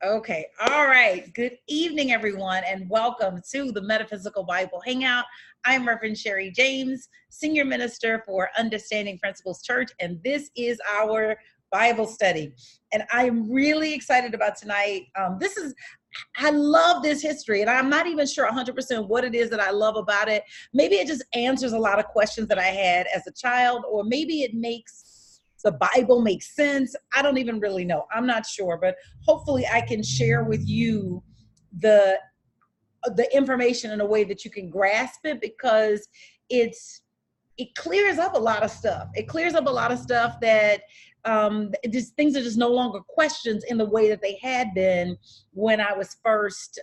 Okay. All right. Good evening, everyone, and welcome to the Metaphysical Bible Hangout. I'm Reverend Sherri James, Senior Minister for Understanding Principles Church, and this is our Bible study. And I'm really excited about tonight. I love this history, and I'm not even sure 100% what it is that I love about it. Maybe it just answers a lot of questions that I had as a child, or maybe it makes the Bible make sense. I don't even really know. I'm not sure, but hopefully I can share with you the information in a way that you can grasp it, because it clears up a lot of stuff. It clears up a lot of stuff that things are just no longer questions in the way that they had been when I was first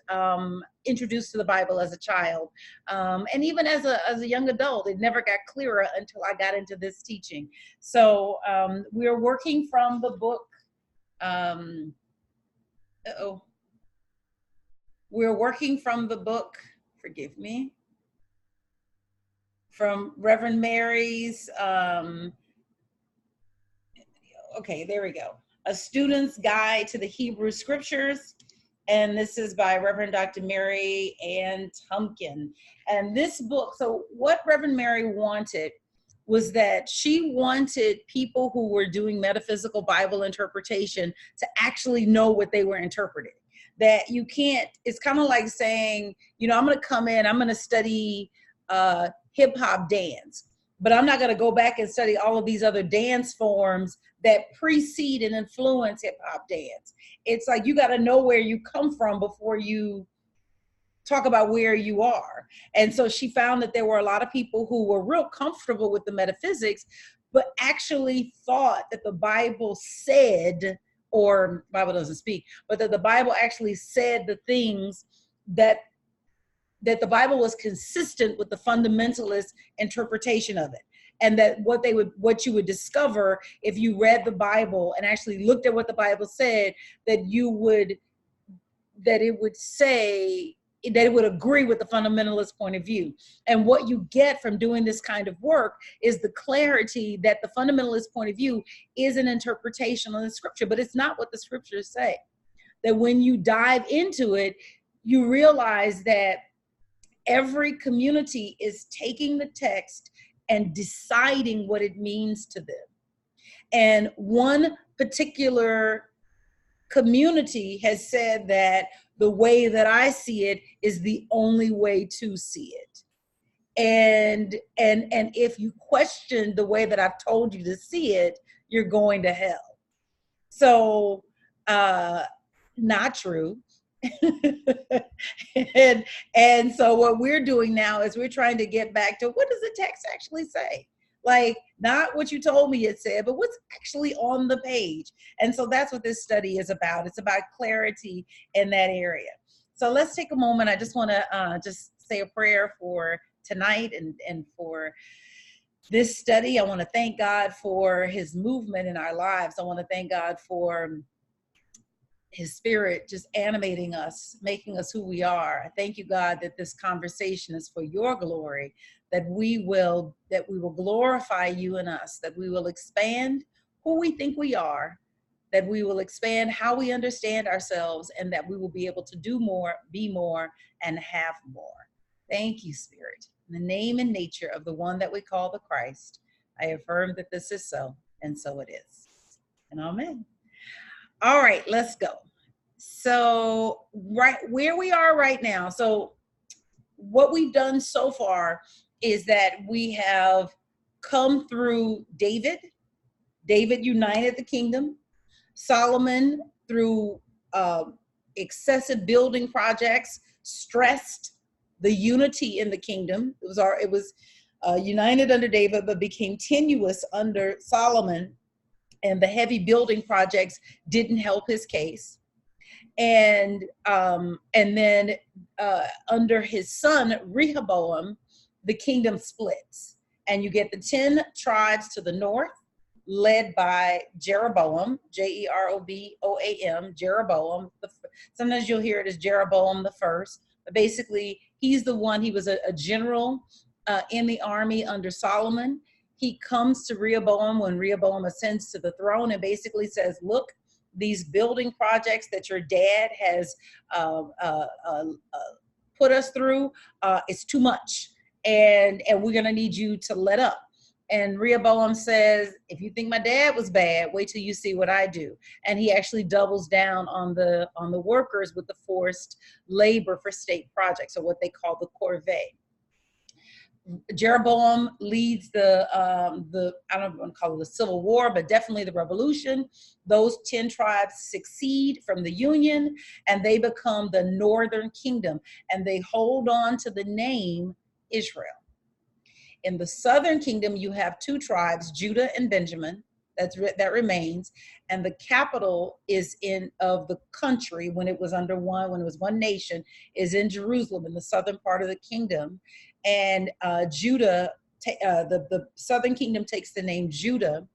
introduced to the Bible as a child. And even as a young adult, it never got clearer until I got into this teaching. So we're working from the book. We're working from the book, forgive me, from Reverend Mary's, okay, there we go. A Student's Guide to the Hebrew Scriptures. And this is by Reverend Dr. Mary Ann Tumpkin. And this book, so what Reverend Mary wanted was that she wanted people who were doing metaphysical Bible interpretation to actually know what they were interpreting. That you can't, it's kind of like saying, you know, I'm going to come in, I'm going to study hip hop dance, but I'm not going to go back and study all of these other dance forms that precede and influence hip hop dance. It's like you got to know where you come from before you talk about where you are. And so she found that there were a lot of people who were real comfortable with the metaphysics, but actually thought that the Bible said, or Bible doesn't speak, but that the Bible actually said the things that the Bible was consistent with the fundamentalist interpretation of it. And that what you would discover if you read the Bible and actually looked at what the Bible said, that it would agree with the fundamentalist point of view. And what you get from doing this kind of work is the clarity that the fundamentalist point of view is an interpretation of the scripture, but it's not what the scriptures say. That when you dive into it, you realize that every community is taking the text and deciding what it means to them. And one particular community has said that the way that I see it is the only way to see it. And if you question the way that I've told you to see it, you're going to hell. So, not true. and so what we're doing now is we're trying to get back to, what does the text actually say? Like, not what you told me it said, but what's actually on the page. And so that's what this study is about. It's about clarity in that area. So let's take a moment. I just want to just say a prayer for tonight and for this study. I want to thank God for his movement in our lives. I want to thank God for his spirit just animating us, making us who we are. I thank you, God, that this conversation is for your glory, that we will glorify you in us, that we will expand who we think we are, that we will expand how we understand ourselves, and that we will be able to do more, be more, and have more. Thank you, Spirit. In the name and nature of the one that we call the Christ, I affirm that this is so, and so it is. And amen. All right, let's go. So right where we are right now. So what we've done so far is that we have come through David. David united the kingdom. Solomon, through excessive building projects, stressed the unity in the kingdom. It was united under David, but became tenuous under Solomon. And the heavy building projects didn't help his case. And then under his son Rehoboam, the kingdom splits. And you get the 10 tribes to the north, led by Jeroboam, Jeroboam, Jeroboam. Sometimes you'll hear it as Jeroboam the first. But basically, he's the one, he was a general in the army under Solomon. He comes to Rehoboam when Rehoboam ascends to the throne and basically says, look, these building projects that your dad has put us through, it's too much. And we're going to need you to let up. And Rehoboam says, if you think my dad was bad, wait till you see what I do. And he actually doubles down on the workers with the forced labor for state projects, or what they call the corvée. Jeroboam leads the I don't want to call it the civil war, but definitely the revolution. Those 10 tribes succeed from the union, and they become the northern kingdom, and they hold on to the name Israel. In the southern kingdom, you have 2 tribes, Judah and Benjamin, that remains, and the capital is of the country when it was one nation, is in Jerusalem, in the southern part of the kingdom. And Judah, the southern kingdom takes the name Judah,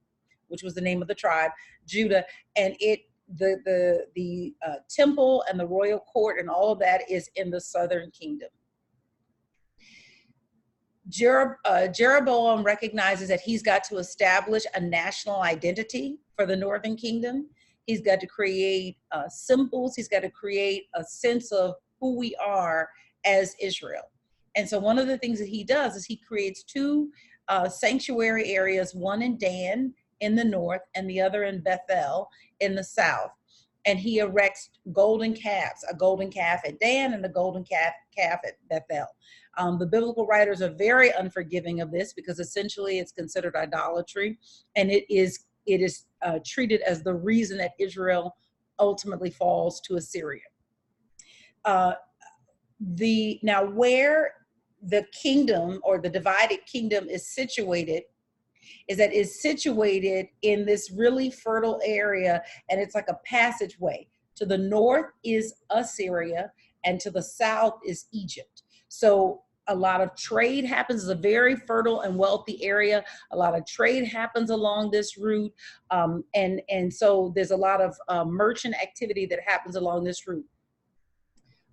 which was the name of the tribe, Judah, and the temple and the royal court and all of that is in the southern kingdom. Jeroboam recognizes that he's got to establish a national identity for the northern kingdom. He's got to create symbols. He's got to create a sense of who we are as Israel. And so one of the things that he does is he creates 2 sanctuary areas, one in Dan in the north and the other in Bethel in the south. And he erects golden calves, a golden calf at Dan and a golden calf at Bethel. The biblical writers are very unforgiving of this, because essentially it's considered idolatry, and it is treated as the reason that Israel ultimately falls to Assyria. Now where the kingdom, or the divided kingdom, is situated in this really fertile area, and it's like a passageway. To the north is Assyria, and to the south is Egypt. So a lot of trade happens. It's a very fertile and wealthy area. A lot of trade happens along this route. And so there's a lot of merchant activity that happens along this route.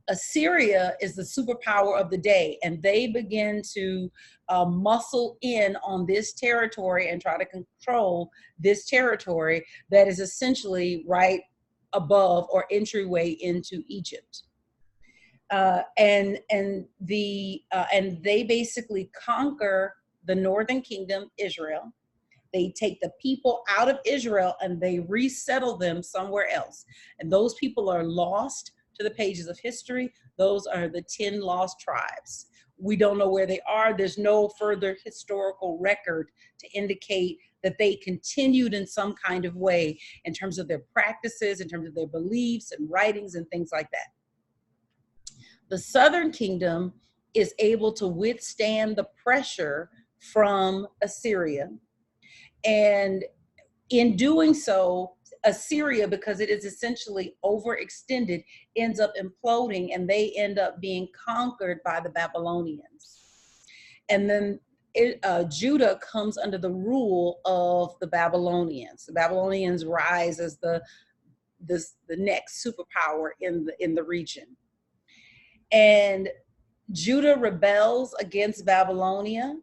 Assyria is the superpower of the day, and they begin to muscle in on this territory and try to control this territory that is essentially right above or entryway into Egypt. And they basically conquer the northern kingdom, Israel. They take the people out of Israel and they resettle them somewhere else. And those people are lost to the pages of history. Those are the 10 lost tribes. We don't know where they are. There's no further historical record to indicate that they continued in some kind of way in terms of their practices, in terms of their beliefs and writings and things like that. The southern kingdom is able to withstand the pressure from Assyria. And in doing so, Assyria, because it is essentially overextended, ends up imploding, and they end up being conquered by the Babylonians. And then Judah comes under the rule of the Babylonians. The Babylonians rise as the next superpower in the region. And Judah rebels against Babylonia,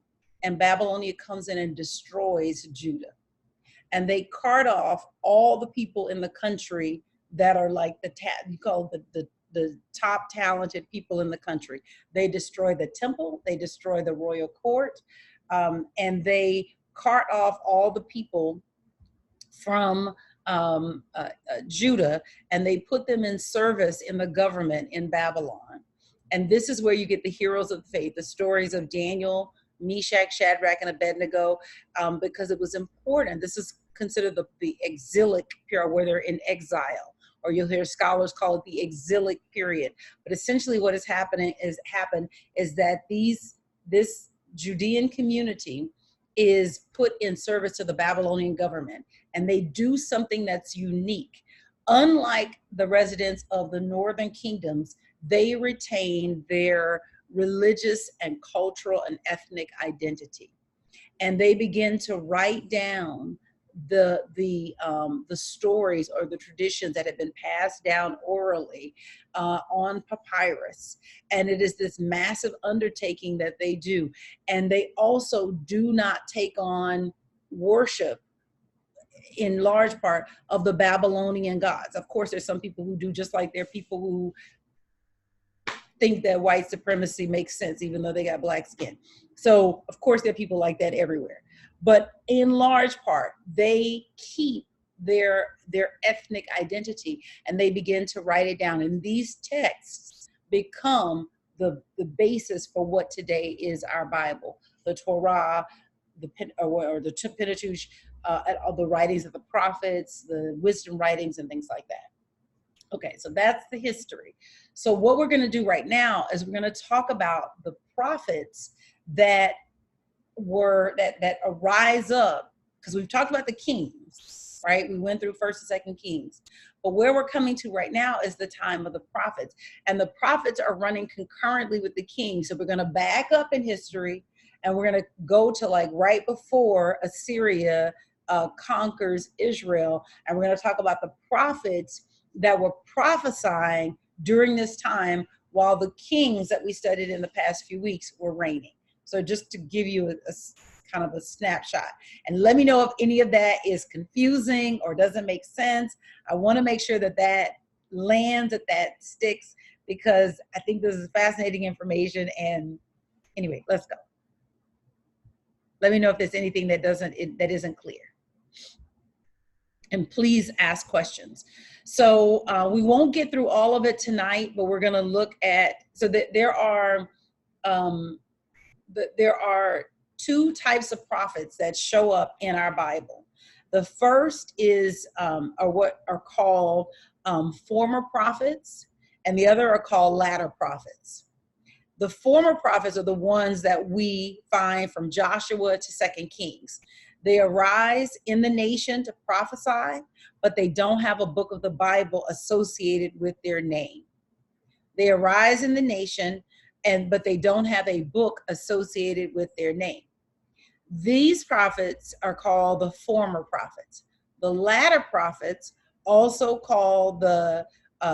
and Babylonia comes in and destroys Judah. And they cart off all the people in the country that are like the top talented people in the country. They destroy the temple, they destroy the royal court, and they cart off all the people from Judah, and they put them in service in the government in Babylon. And this is where you get the heroes of faith, the stories of Daniel, Meshach, Shadrach, and Abednego, because it was important. This is considered the exilic period, where they're in exile, or you'll hear scholars call it the exilic period. But essentially what has happened is that this Judean community is put in service to the Babylonian government, and they do something that's unique. Unlike the residents of the northern kingdoms, they retain their religious and cultural and ethnic identity. And they begin to write down the stories or the traditions that have been passed down orally on papyrus. And it is this massive undertaking that they do. And they also do not take on worship in large part of the Babylonian gods. Of course, there's some people who do, just like there are people who think that white supremacy makes sense, even though they got black skin. So of course, there are people like that everywhere. But in large part, they keep their ethnic identity and they begin to write it down. And these texts become the basis for what today is our Bible, the Torah, the Pentateuch, the writings of the prophets, the wisdom writings, and things like that. Okay, so that's the history. So what we're going to do right now is we're going to talk about the prophets that arise up, because we've talked about the kings, right? We went through First and Second Kings, but where we're coming to right now is the time of the prophets, and the prophets are running concurrently with the kings. So we're going to back up in history, and we're going to go to like right before Assyria conquers Israel, and we're going to talk about the prophets that were prophesying during this time while the kings that we studied in the past few weeks were reigning. So just to give you a kind of a snapshot, and let me know if any of that is confusing or doesn't make sense. I want to make sure that that lands, that sticks, because I think this is fascinating information. And anyway, let's go. Let me know if there's anything that isn't clear. And please ask questions. So we won't get through all of it tonight, but we're going to look at, so that there are two types of prophets that show up in our Bible. The first is are what are called former prophets, and the other are called latter prophets. The former prophets are the ones that we find from Joshua to Second Kings. They arise in the nation to prophesy, but they don't have a book of the Bible associated with their name. They arise in the nation, but they don't have a book associated with their name. These prophets are called the former prophets. The latter prophets, also called the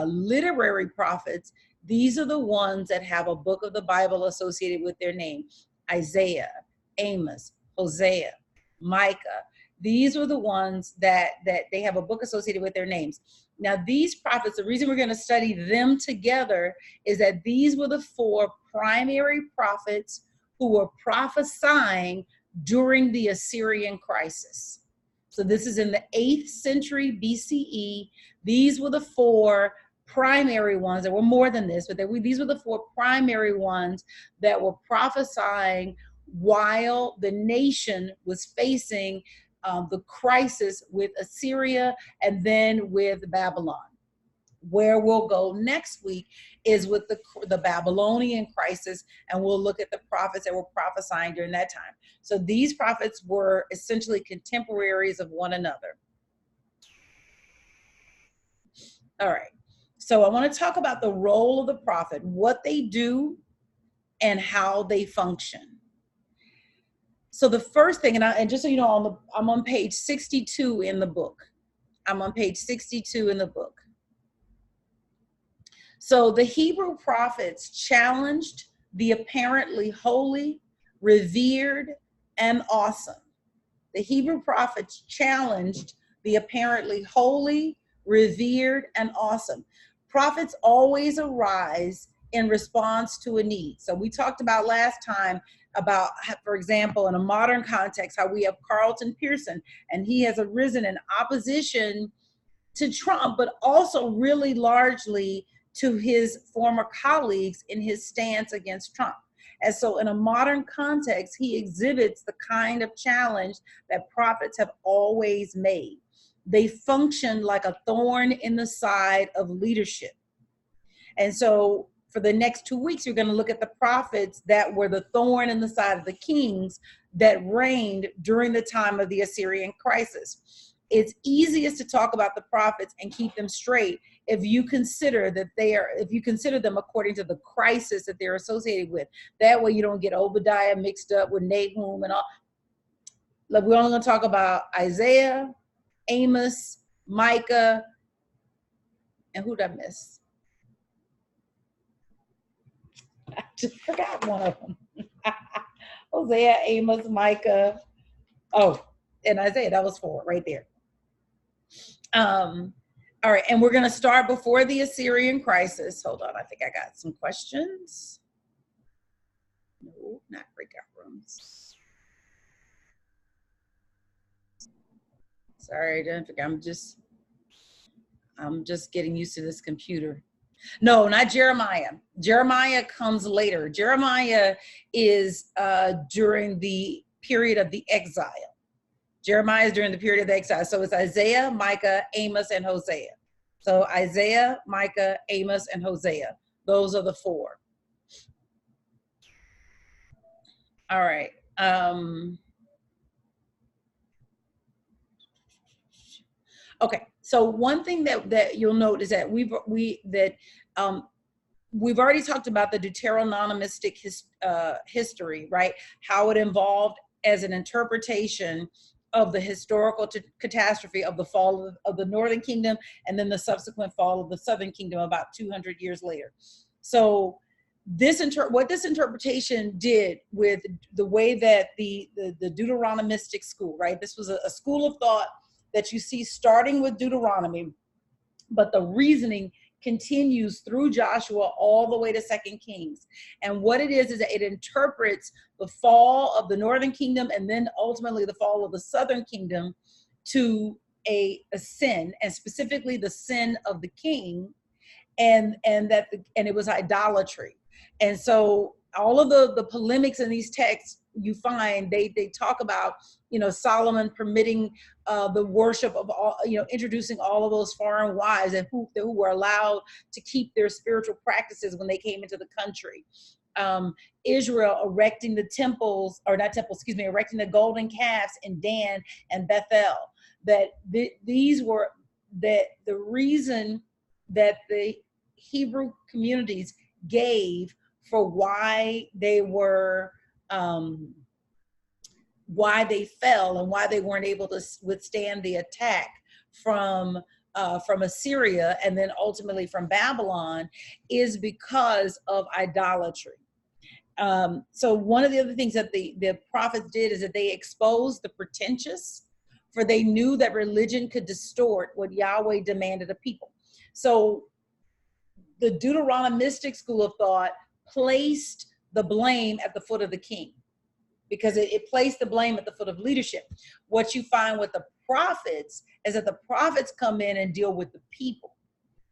literary prophets, these are the ones that have a book of the Bible associated with their name. Isaiah, Amos, Hosea, Micah. These were the ones that they have a book associated with their names. Now, these prophets, the reason we're going to study them together is that these were the four primary prophets who were prophesying during the Assyrian crisis. So this is in the 8th century BCE. These were the four primary ones. There were more than this, but these were the four primary ones that were prophesying while the nation was facing the crisis with Assyria and then with Babylon. Where we'll go next week is with the Babylonian crisis, and we'll look at the prophets that were prophesying during that time. So these prophets were essentially contemporaries of one another. All right. So I want to talk about the role of the prophet, what they do, and how they function. So the first thing, and just so you know, I'm on page 62 in the book. I'm on page 62 in the book. So the Hebrew prophets challenged the apparently holy, revered, and awesome. The Hebrew prophets challenged the apparently holy, revered, and awesome. Prophets always arise in response to a need. So we talked about last time about, for example, in a modern context, how we have Carlton Pearson, and he has arisen in opposition to Trump, but also really largely to his former colleagues in his stance against Trump. And so in a modern context, he exhibits the kind of challenge that prophets have always made. They function like a thorn in the side of leadership. And so for the next 2 weeks, you're going to look at the prophets that were the thorn in the side of the kings that reigned during the time of the Assyrian crisis. It's easiest to talk about the prophets and keep them straight if you consider them according to the crisis that they're associated with. That way you don't get Obadiah mixed up with Nahum and all. Look, we're only going to talk about Isaiah, Amos, Micah, and who did I miss? I just forgot one of them. Hosea, Amos, Micah, and Isaiah. That was 4 right there. All right, and we're going to start before the Assyrian crisis. Hold on, I think I got some questions. No, not breakout rooms. Sorry, I'm just getting used to this computer. No, not Jeremiah. Jeremiah comes later. Jeremiah is during the period of the exile. Jeremiah is during the period of the exile. So it's Isaiah, Micah, Amos, and Hosea. So Isaiah, Micah, Amos, and Hosea. Those are the four. All right. Okay. So one thing that you'll note is that we've already talked about the Deuteronomistic history, right? How it involved as an interpretation of the historical catastrophe of the fall of the Northern Kingdom and then the subsequent fall of the Southern Kingdom about 200 years later. So what this interpretation did with the way that the Deuteronomistic school, right? This was a school of thought that you see starting with Deuteronomy, but the reasoning continues through Joshua all the way to 2 Kings. And what it is that it interprets the fall of the Northern Kingdom and then ultimately the fall of the Southern Kingdom to a sin, and specifically the sin of the king, and it was idolatry. And so all of the polemics in these texts, you find they talk about, Solomon permitting the worship of all, introducing all of those foreign wives and who were allowed to keep their spiritual practices when they came into the country. Israel erecting the temples, or not temples, excuse me, erecting the golden calves in Dan and Bethel. That these were the reason that the Hebrew communities gave for why they were why they fell and why they weren't able to withstand the attack from Assyria and then ultimately from Babylon, is because of idolatry. So one of the other things that the prophets did is that they exposed the pretentious, for they knew that religion could distort what Yahweh demanded of people. So the Deuteronomistic school of thought placed the blame at the foot of the king, because it placed the blame at the foot of leadership. What you find with the prophets is that the prophets come in and deal with the people.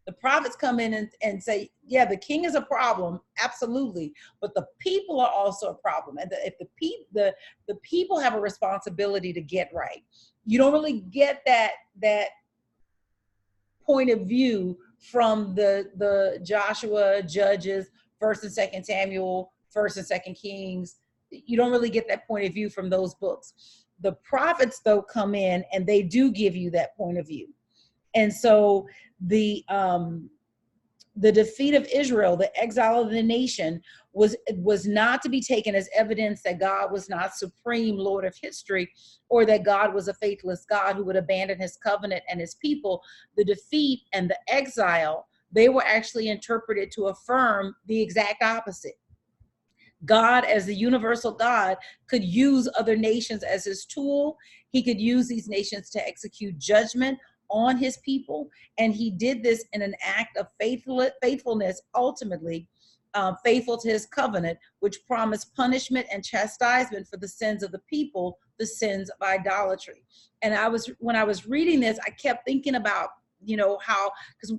The prophets come in and say, yeah, the king is a problem, absolutely, but the people are also a problem. And if the people have a responsibility to get right. You don't really get that point of view from the Joshua, Judges, 1st and 2nd Samuel, 1st and 2nd Kings. You don't really get that point of view from those books. The prophets, though, come in and they do give you that point of view. And so the defeat of Israel, the exile of the nation, was not to be taken as evidence that God was not supreme Lord of history, or that God was a faithless God who would abandon his covenant and his people. The defeat and the exile, they were actually interpreted to affirm the exact opposite. God, as the universal God, could use other nations as his tool. He could use these nations to execute judgment on his people. And he did this in an act of faithfulness, ultimately faithful to his covenant, which promised punishment and chastisement for the sins of the people, the sins of idolatry. And when I was reading this, I kept thinking about, how, because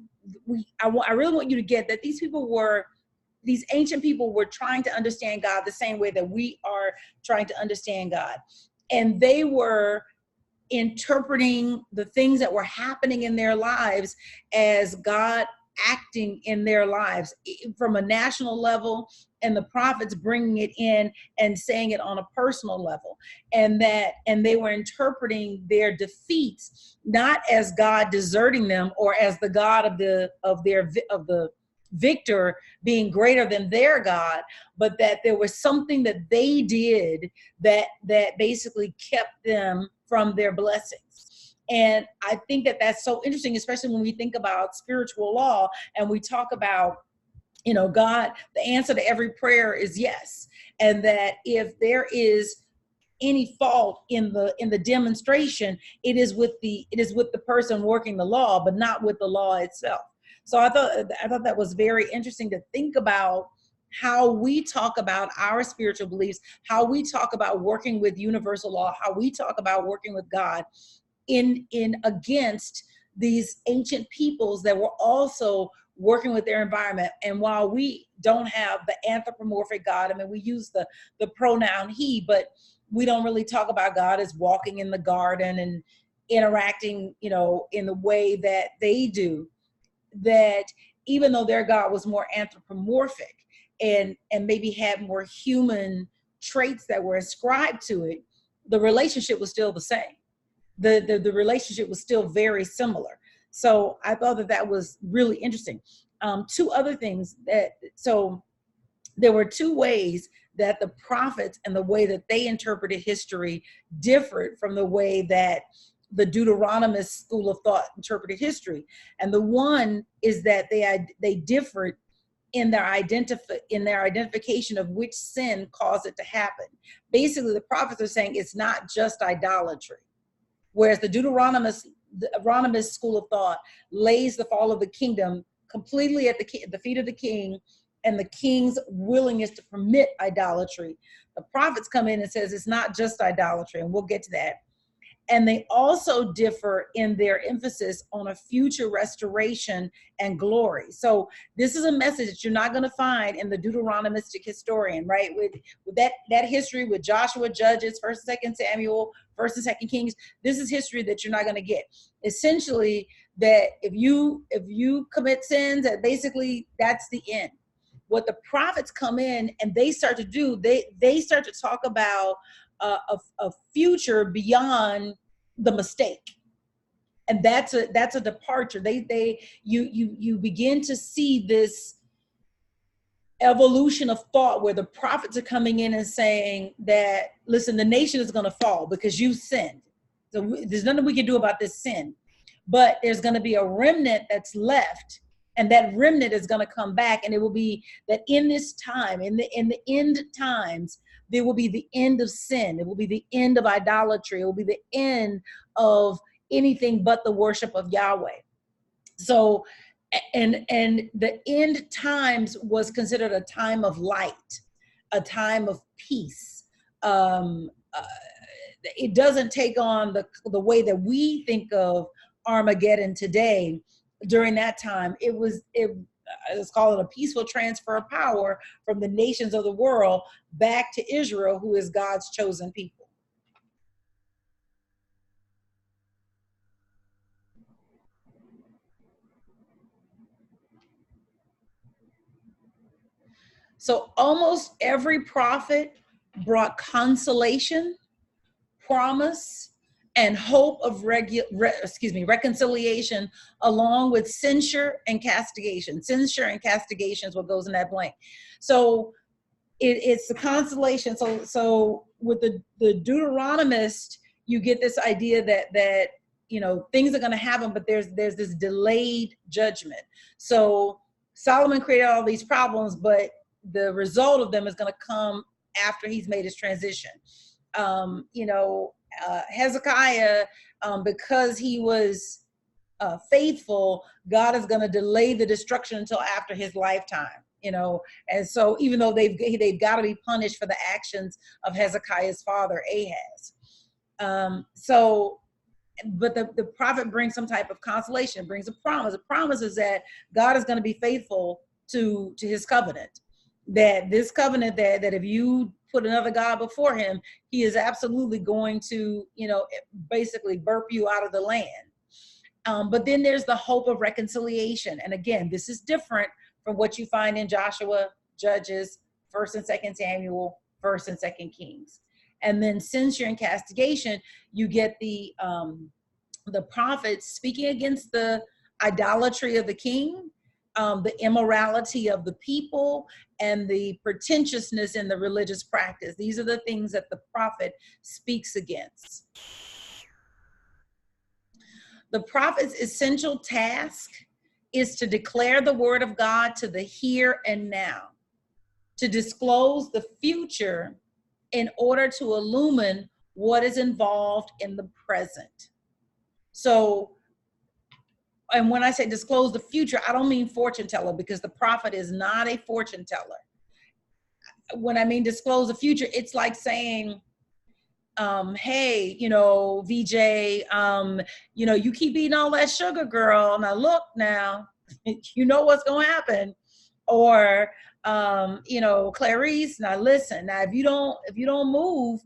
I really want you to get that these ancient people were trying to understand God the same way that we are trying to understand God. And they were interpreting the things that were happening in their lives as God acting in their lives from a national level, and the prophets bringing it in and saying it on a personal level. And they were interpreting their defeats not as God deserting them or as the God of the victor being greater than their God, but that there was something that they did that basically kept them from their blessings. And I think that that's so interesting, especially when we think about spiritual law and we talk about, God, the answer to every prayer is yes. And that if there is any fault in the demonstration. It is with the person working the law, but not with the law itself. So I thought that was very interesting to think about how we talk about our spiritual beliefs, how we talk about working with universal law, how we talk about working with God in against these ancient peoples that were also working with their environment. And while we don't have the anthropomorphic God, I mean, we use the pronoun he, but we don't really talk about God as walking in the garden and interacting, in the way that they do. That even though their God was more anthropomorphic and maybe had more human traits that were ascribed to it, the relationship was still the same. The relationship was still very similar. So I thought that was really interesting. Two other things so there were two ways that the prophets and the way that they interpreted history differed from the way that the Deuteronomist school of thought interpreted history. And the one is that they differed in their identification of which sin caused it to happen. Basically, the prophets are saying it's not just idolatry, whereas the Deuteronomist school of thought lays the fall of the kingdom completely at the feet of the king and the king's willingness to permit idolatry. The prophets come in and says it's not just idolatry, and we'll get to that. And they also differ in their emphasis on a future restoration and glory. So this is a message that you're not going to find in the Deuteronomistic historian, right? With that history with Joshua, Judges, 1st and 2nd Samuel, 1st and 2nd Kings. This is history that you're not going to get. Essentially, that if you commit sins, that basically that's the end. What the prophets come in and they start to do, they start to talk about a future beyond the mistake, and that's a departure. You begin to see this evolution of thought where the prophets are coming in and saying that, listen, the nation is going to fall because you sinned. So there's nothing we can do about this sin, but there's going to be a remnant that's left. And that remnant is going to come back, and it will be that in this time, in the end times, there will be the end of sin. It will be the end of idolatry. It will be the end of anything but the worship of Yahweh. So, and the end times was considered a time of light, a time of peace. It doesn't take on the way that we think of Armageddon today. During that time, let's call it a peaceful transfer of power from the nations of the world back to Israel, who is God's chosen people. So almost every prophet brought consolation, promise, and hope of reconciliation, along with censure and castigation. Censure and castigation is what goes in that blank. So it's the consolation. So with the Deuteronomist, you get this idea that things are going to happen, but there's this delayed judgment. So Solomon created all these problems, but the result of them is going to come after he's made his transition. Hezekiah, because he was faithful, God is going to delay the destruction until after his lifetime. And so even though they've got to be punished for the actions of Hezekiah's father Ahaz. But the prophet brings some type of consolation, brings a promise. A promise is that God is going to be faithful to his covenant. That this covenant that if you put another God before him, he is absolutely going to, basically burp you out of the land. But then there's the hope of reconciliation. And again, this is different from what you find in Joshua, Judges, 1st and 2nd Samuel, 1st and 2nd Kings. And then censure and castigation, you get the prophets speaking against the idolatry of the king, the immorality of the people, and the pretentiousness in the religious practice. These are the things that the prophet speaks against. The prophet's essential task is to declare the word of God to the here and now, to disclose the future in order to illumine what is involved in the present. So, and when I say disclose the future, I don't mean fortune teller, because the prophet is not a fortune teller. When I mean disclose the future, it's like saying, hey, you know, VJ, you know, you keep eating all that sugar, girl. Now look, now, you know what's going to happen. Or, you know, Clarice, now listen, now if you don't move,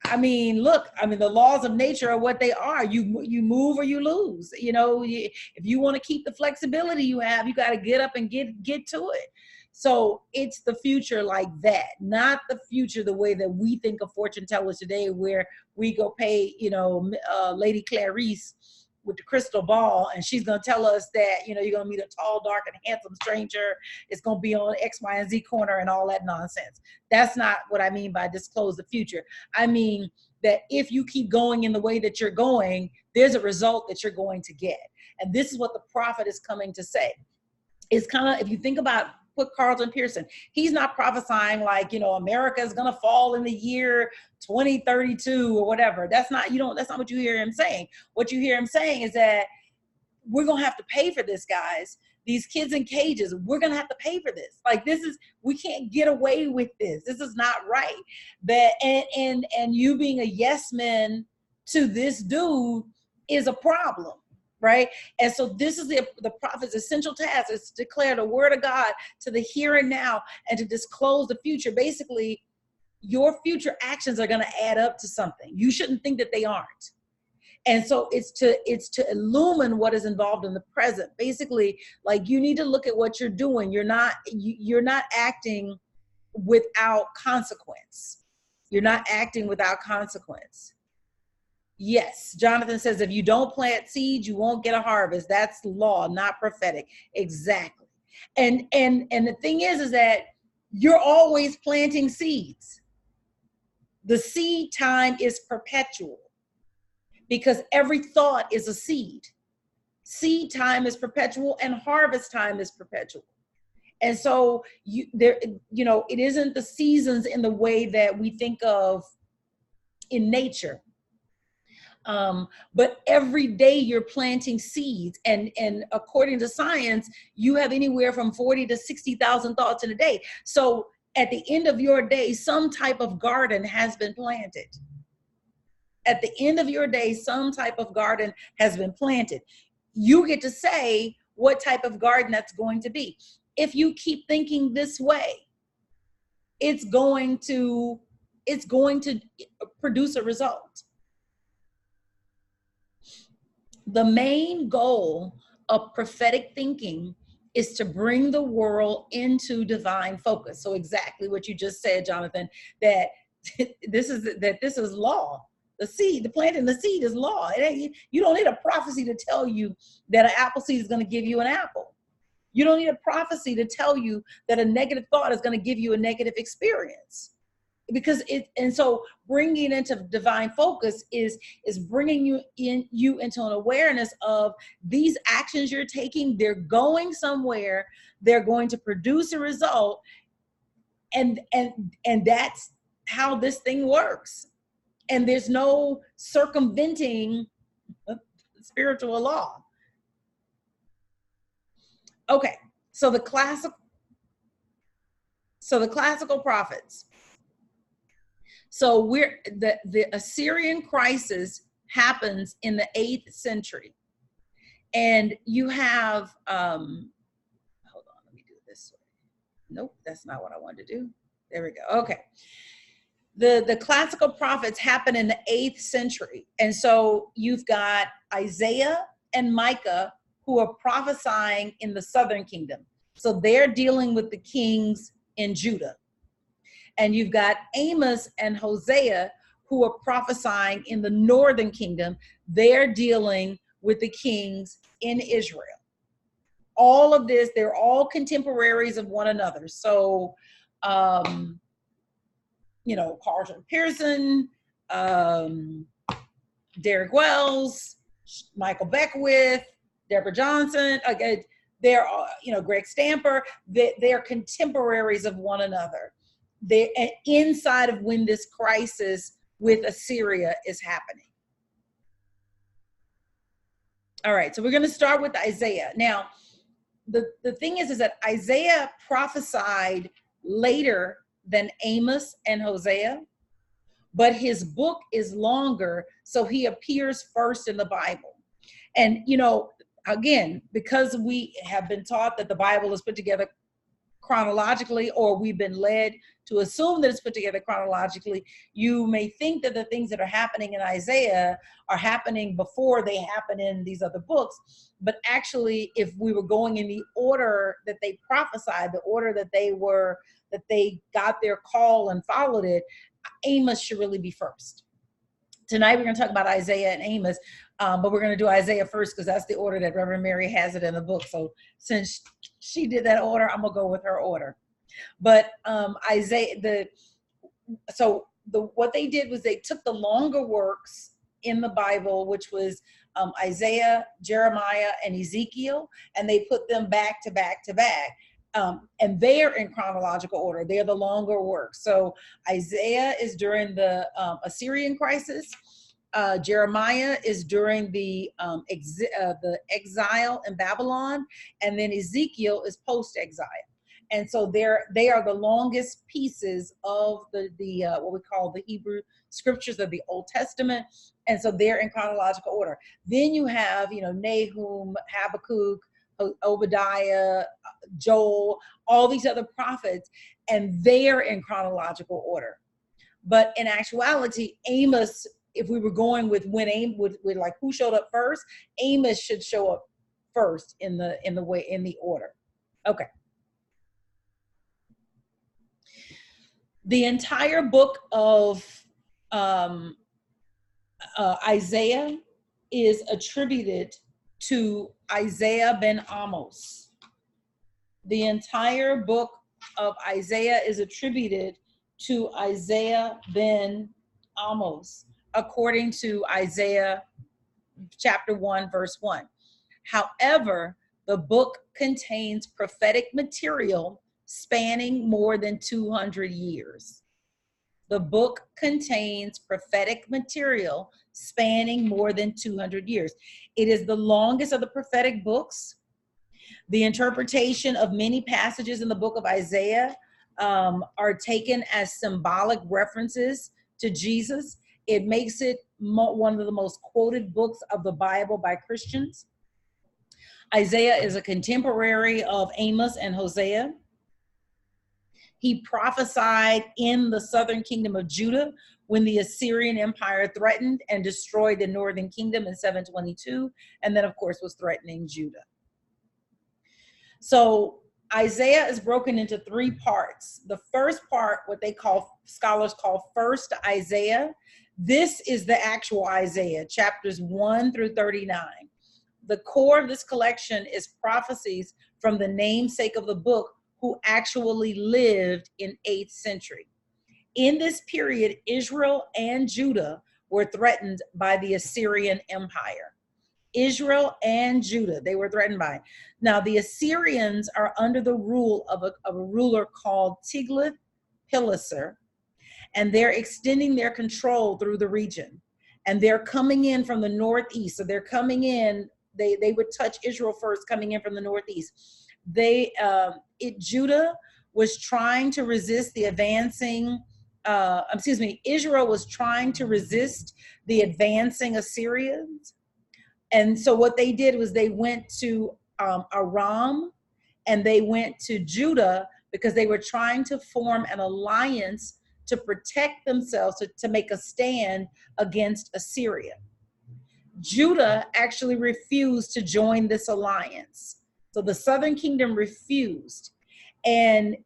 I mean, look, I mean, the laws of nature are what they are. You move or you lose. You know, if you want to keep the flexibility you have, you got to get up and get to it. So it's the future like that, not the future the way that we think of fortune tellers today, where we go pay, you know, Lady Clarice with the crystal ball, and she's going to tell us that, you know, you're going to meet a tall, dark, and handsome stranger. It's going to be on X, Y, and Z corner and all that nonsense. That's not what I mean by disclose the future. I mean that if you keep going in the way that you're going, there's a result that you're going to get. And this is what the prophet is coming to say. It's kind of, if you think about put Carlton Pearson, he's not prophesying like, you know, America is going to fall in the year 2032 or whatever. That's not what you hear him saying. What you hear him saying is that we're going to have to pay for this, guys. These kids in cages, we're going to have to pay for this. Like, we can't get away with this. This is not right. But, and you being a yes man to this dude is a problem. Right? And so this is the prophet's essential task, is to declare the word of God to the here and now and to disclose the future. Basically, your future actions are going to add up to something. You shouldn't think that they aren't. And so it's to illumine what is involved in the present. Basically, like, you need to look at what you're doing. You're not acting without consequence. You're not acting without consequence. Yes, Jonathan says, if you don't plant seeds, you won't get a harvest. That's law, not prophetic. Exactly. And the thing is that you're always planting seeds. The seed time is perpetual, because every thought is a seed. Seed time is perpetual and harvest time is perpetual. And so it isn't the seasons in the way that we think of in nature. But every day you're planting seeds, and according to science, you have anywhere from 40 to 60,000 thoughts in a day. So at the end of your day, some type of garden has been planted. At the end of your day, some type of garden has been planted. You get to say what type of garden that's going to be. If you keep thinking this way, it's going to produce a result. The main goal of prophetic thinking is to bring the world into divine focus. So exactly what you just said, Jonathan, that this is law. The planting the seed is law. You don't need a prophecy to tell you that an apple seed is going to give you an apple. You don't need a prophecy to tell you that a negative thought is going to give you a negative experience. Because so bringing into divine focus is bringing you into an awareness of these actions you're taking. They're going somewhere. They're going to produce a result, and that's how this thing works. And there's no circumventing spiritual law. Okay, so the classical prophets. So the Assyrian crisis happens in the 8th century. And you have, hold on, let me do it this way. Nope, that's not what I wanted to do. There we go, okay. The classical prophets happen in the 8th century. And so you've got Isaiah and Micah who are prophesying in the southern kingdom. So they're dealing with the kings in Judah. And you've got Amos and Hosea who are prophesying in the northern kingdom. They're dealing with the kings in Israel. All of this, they're all contemporaries of one another. So, Carlton Pearson, Derek Wells, Michael Beckwith, Deborah Johnson, they're, Greg Stamper, they're contemporaries of one another. they're inside of when this crisis with Assyria is happening. All right, so we're going to start with Isaiah. Now, the thing is that Isaiah prophesied later than Amos and Hosea, but his book is longer, so he appears first in the Bible. And, you know, again, because we have been taught that the Bible is put together chronologically, or we've been led to assume that it's put together chronologically, you may think that the things that are happening in Isaiah are happening before they happen in these other books. But actually, if we were going in the order that they prophesied, the order that they got their call and followed it, Amos should really be first. Tonight, we're going to talk about Isaiah and Amos, but we're going to do Isaiah first because that's the order that Reverend Mary has it in the book. So since she did that order, I'm going to go with her order. But what they did was they took the longer works in the Bible, which was Isaiah, Jeremiah, and Ezekiel, and they put them back to back to back. And they're in chronological order. They're the longer works. So Isaiah is during the Assyrian crisis. Jeremiah is during the exile in Babylon, and then Ezekiel is post-exile. And so they are the longest pieces of the what we call the Hebrew scriptures of the Old Testament. And so they're in chronological order. Then you have, Nahum, Habakkuk, Obadiah, Joel, all these other prophets, and they're in chronological order. But in actuality, Amos, if we were going with with like who showed up first, Amos should show up first in the order. Okay. The entire book of Isaiah is attributed to Isaiah ben Amos. The entire book of Isaiah is attributed to Isaiah ben Amos, according to Isaiah chapter 1, verse 1. However, the book contains prophetic material spanning more than 200 years. The book contains prophetic material spanning more than 200 years. It is the longest of the prophetic books. The interpretation of many passages in the book of Isaiah are taken as symbolic references to Jesus. It makes it one of the most quoted books of the Bible by Christians. Isaiah is a contemporary of Amos and Hosea. He prophesied in the southern kingdom of Judah when the Assyrian Empire threatened and destroyed the northern kingdom in 722, and then, of course, was threatening Judah. So Isaiah is broken into three parts. The first part, what scholars call first Isaiah. This is the actual Isaiah, chapters 1 through 39. The core of this collection is prophecies from the namesake of the book, who actually lived in 8th century. In this period, Israel and Judah were threatened by the Assyrian Empire. Israel and Judah, they were threatened by. Now, the Assyrians are under the rule of a ruler called Tiglath-Pileser, and they're extending their control through the region. And they're coming in from the northeast. So they're coming in, they would touch Israel first, coming in from the northeast. Judah was trying to resist the advancing, Israel was trying to resist the advancing Assyrians. And so what they did was they went to Aram, and they went to Judah because they were trying to form an alliance to protect themselves, to make a stand against Assyria. Judah actually refused to join this alliance. So the southern kingdom refused. And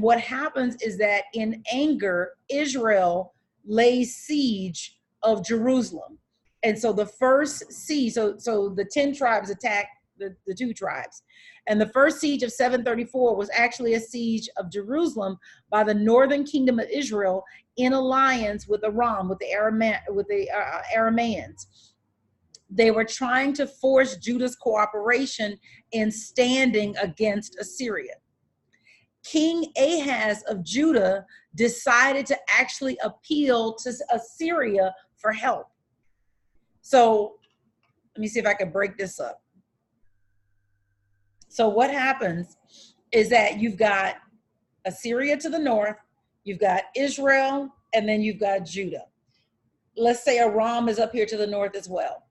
what happens is that in anger, Israel lays siege of Jerusalem. And so the first siege, so the 10 tribes attacked the 2 tribes. And the first siege of 734 was actually a siege of Jerusalem by the northern kingdom of Israel in alliance with Aram, with the Arameans. They were trying to force Judah's cooperation in standing against Assyria. King Ahaz of Judah decided to actually appeal to Assyria for help. So let me see if I can break this up. So what happens is that you've got Assyria to the north, you've got Israel, and then you've got Judah. Let's say Aram is up here to the north as well.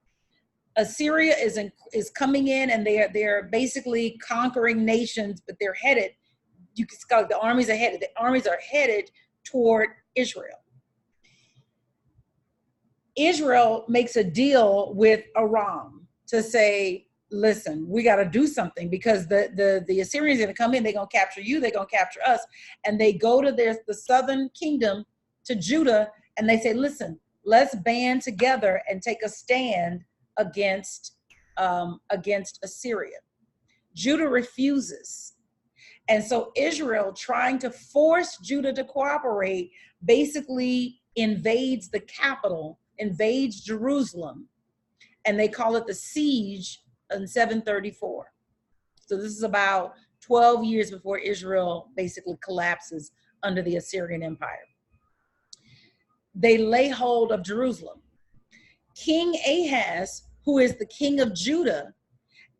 Assyria is coming in, and they're basically conquering nations, but they're headed. You can see the armies are headed. The armies are headed toward Israel. Israel makes a deal with Aram to say, listen, we got to do something, because the Assyrians are going to come in, they're going to capture you, they're going to capture us. And they go to the southern kingdom, to Judah, and they say, listen, let's band together and take a stand against Assyria. Judah refuses. And so Israel, trying to force Judah to cooperate, basically invades the capital, invades Jerusalem, and they call it the siege in 734. So this is about 12 years before Israel basically collapses under the Assyrian Empire. They lay hold of Jerusalem. King Ahaz, who is the king of Judah,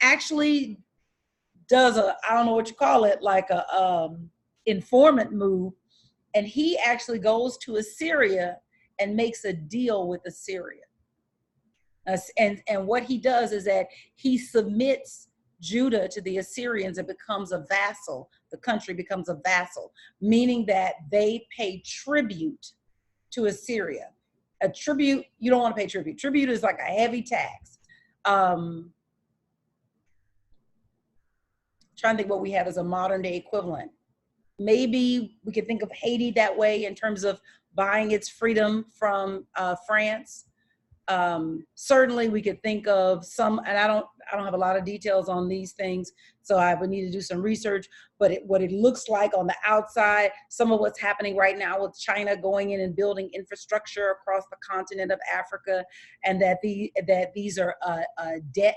actually does I don't know what you call it, like a informant move, and he actually goes to Assyria and makes a deal with Assyria. And what he does is that he submits Judah to the Assyrians and becomes a vassal. The country becomes a vassal, meaning that they pay tribute to Assyria. A tribute, you don't want to pay tribute. Tribute is like a heavy tax. Trying to think what we have as a modern day equivalent. Maybe we could think of Haiti that way in terms of buying its freedom from France. Certainly we could think of some, and I don't have a lot of details on these things, so I would need to do some research, but what it looks like on the outside, some of what's happening right now with China going in and building infrastructure across the continent of Africa, and that these are debtor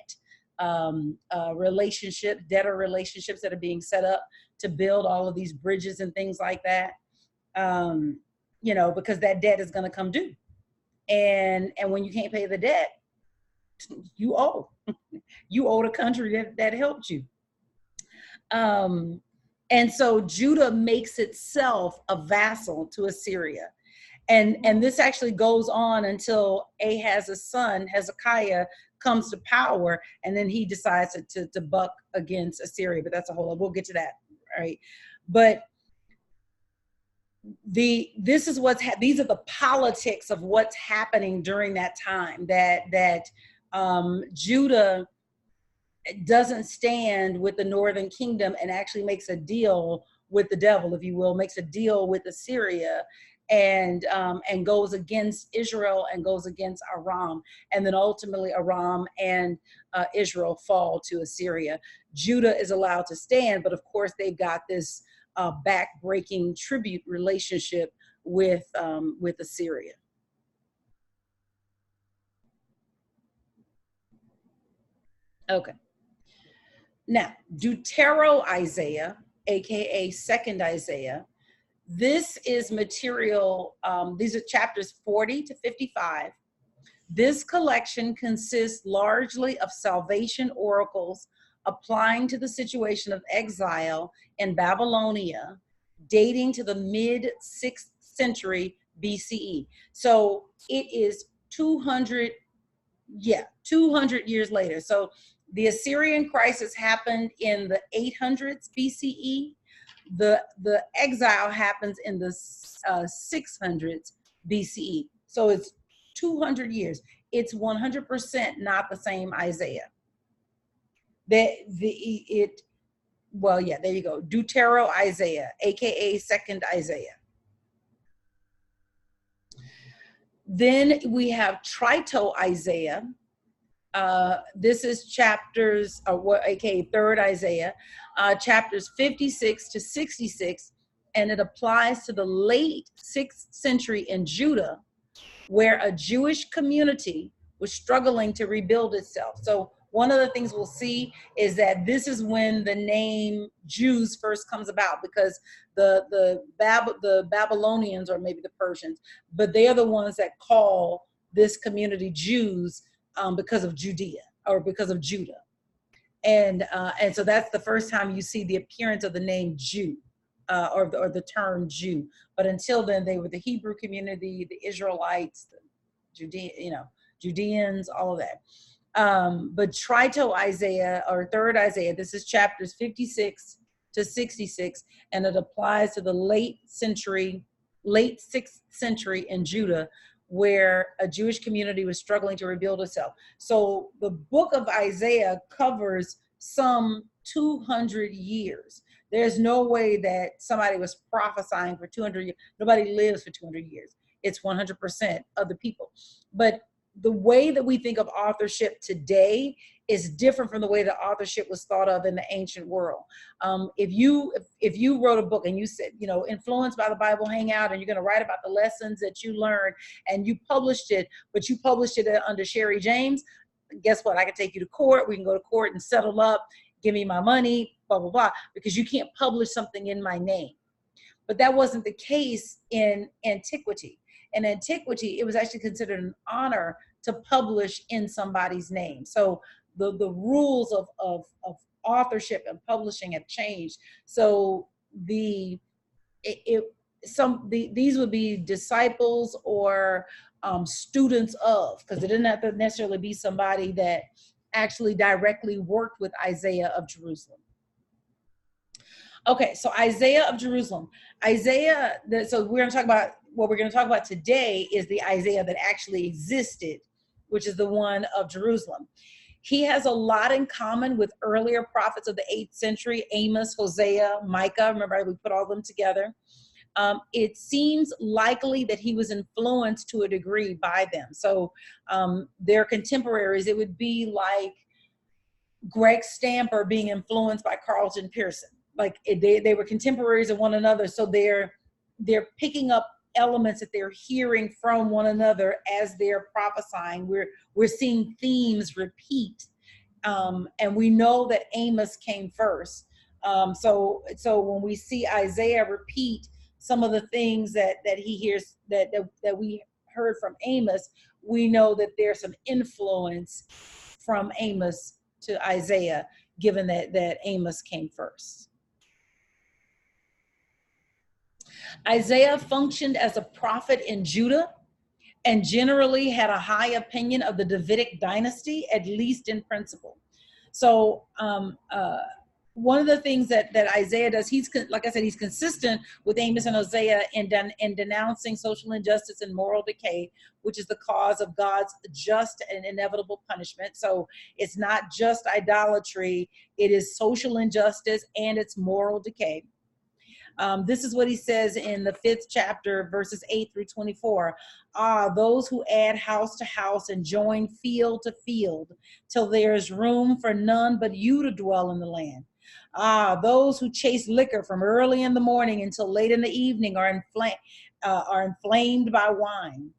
relationships that are being set up to build all of these bridges and things like that, because that debt is going to come due. And when you can't pay the debt, you owe. You owe the country that helped you. And so Judah makes itself a vassal to Assyria. And this actually goes on until Ahaz's son, Hezekiah, comes to power, and then he decides to buck against Assyria. But that's we'll get to that, right? But these are the politics of what's happening during that time, that Judah doesn't stand with the northern kingdom and actually makes a deal with the devil, if you will, makes a deal with Assyria, and goes against Israel and goes against Aram, and then ultimately Aram and Israel fall to Assyria. Judah is allowed to stand, but of course they've got this back-breaking tribute relationship with Assyria. Okay. Now, Deutero-Isaiah, aka Second Isaiah, this is material, these are chapters 40 to 55. This collection consists largely of salvation oracles applying to the situation of exile in Babylonia, dating to the mid-6th century BCE. So it is 200 years later. So the Assyrian crisis happened in the 800s BCE. The exile happens in the 600s BCE. So it's 200 years. It's 100% not the same Isaiah. There you go. Deutero-Isaiah, aka Second Isaiah. Then we have Trito-Isaiah. This is chapters, aka Third Isaiah, chapters 56 to 66, and it applies to the late 6th century in Judah, where a Jewish community was struggling to rebuild itself. So one of the things we'll see is that this is when the name Jews first comes about, because the Babylonians, or maybe the Persians, but they are the ones that call this community Jews because of Judea, or because of Judah. And so that's the first time you see the appearance of the name Jew, or the term Jew. But until then, they were the Hebrew community, the Israelites, the Judeans, all of that. But Trito Isaiah, or third Isaiah, this is chapters 56 to 66, and it applies to the late 6th century in Judah, where a Jewish community was struggling to rebuild itself. So the book of Isaiah covers some 200 years. There's no way that somebody was prophesying for 200 years. Nobody lives for 200 years. It's 100% of the people. But the way that we think of authorship today is different from the way that authorship was thought of in the ancient world. If you wrote a book and you said, influenced by the Bible Hangout, and you're going to write about the lessons that you learned, and you published it, but you published it under Sherri James, guess what? I can take you to court. We can go to court and settle up. Give me my money, blah, blah, blah, because you can't publish something in my name. But that wasn't the case in antiquity. In antiquity, it was actually considered an honor to publish in somebody's name. So the rules of authorship and publishing have changed. So these would be disciples or students of, because it didn't have to necessarily be somebody that actually directly worked with Isaiah of Jerusalem. Okay, so Isaiah of Jerusalem. So we're going to talk about, what we're going to talk about today is the Isaiah that actually existed, which is the one of Jerusalem. He has a lot in common with earlier prophets of the 8th century, Amos, Hosea, Micah. Remember, we put all of them together. It seems likely that he was influenced to a degree by them. So their contemporaries, it would be like Greg Stamper being influenced by Carlton Pearson. Like they were contemporaries of one another. So they're picking up elements that they're hearing from one another as they're prophesying. We're seeing themes repeat. And we know that Amos came first. So when we see Isaiah repeat some of the things that he hears, that we heard from Amos, we know that there's some influence from Amos to Isaiah, given that Amos came first. Isaiah functioned as a prophet in Judah and generally had a high opinion of the Davidic dynasty, at least in principle. So one of the things that Isaiah does, like I said, he's consistent with Amos and Hosea in denouncing social injustice and moral decay, which is the cause of God's just and inevitable punishment. So it's not just idolatry, it is social injustice and it's moral decay. This is what he says in the 5th chapter, verses 8 through 24. Those who add house to house and join field to field, till there is room for none but you to dwell in the land. Those who chase liquor from early in the morning until late in the evening are inflamed by wine.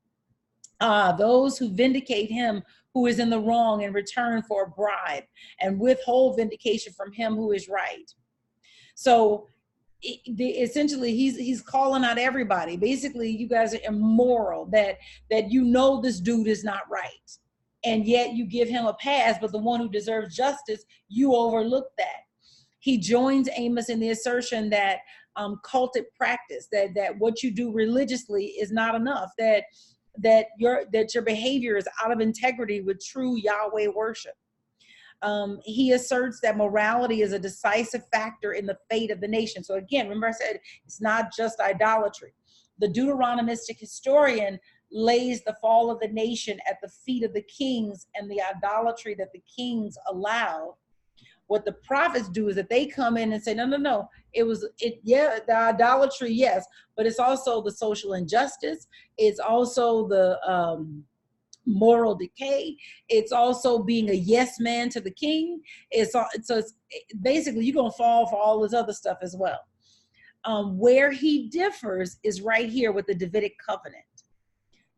Those who vindicate him who is in the wrong in return for a bribe, and withhold vindication from him who is right. So essentially he's calling out everybody. Basically, you guys are immoral, that this dude is not right, and yet you give him a pass, but the one who deserves justice, you overlook that. He joins Amos in the assertion that cultic practice, that what you do religiously is not enough, that your behavior is out of integrity with true Yahweh worship. He asserts that morality is a decisive factor in the fate of the nation. So again, remember I said it's not just idolatry. The Deuteronomistic historian lays the fall of the nation at the feet of the kings and the idolatry that the kings allowed. What the prophets do is that they come in and say, no, the idolatry, yes, but it's also the social injustice. It's also the moral decay. It's also being a yes man to the king. It's basically you're going to fall for all this other stuff as well. Where he differs is right here with the Davidic covenant.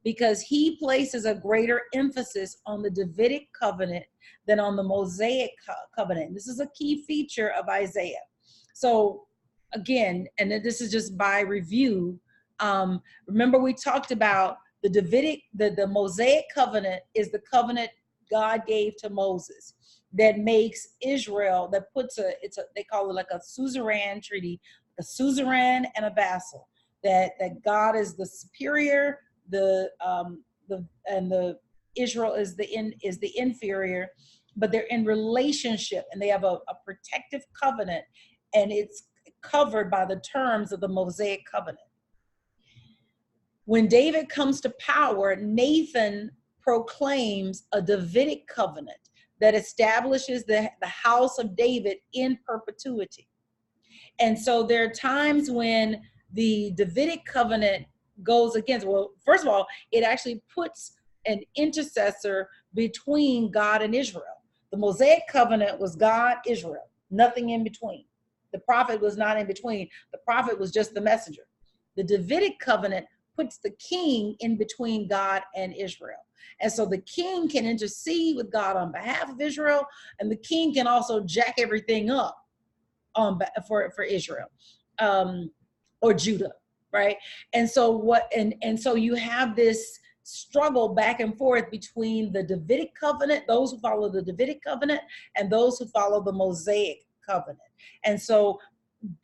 because he places a greater emphasis on the Davidic covenant than on the Mosaic covenant. This is a key feature of Isaiah. So again, and this is just by review, remember we talked about the Davidic, the Mosaic covenant is the covenant God gave to Moses that makes Israel, that puts they call it like a suzerain treaty, a suzerain and a vassal, that God is the superior, the Israel is the inferior, but they're in relationship and they have a protective covenant, and it's covered by the terms of the Mosaic covenant. When David comes to power, Nathan proclaims a Davidic covenant that establishes the house of David in perpetuity. And so there are times when the Davidic covenant goes against, well, first of all, it actually puts an intercessor between God and Israel. The Mosaic covenant was God, Israel, nothing in between. The prophet was not in between. The prophet was just the messenger. The Davidic covenant puts the king in between God and Israel. And so the king can intercede with God on behalf of Israel, and the king can also jack everything up for Israel or Judah, right? And so so you have this struggle back and forth between the Davidic covenant, those who follow the Davidic covenant, and those who follow the Mosaic covenant. And so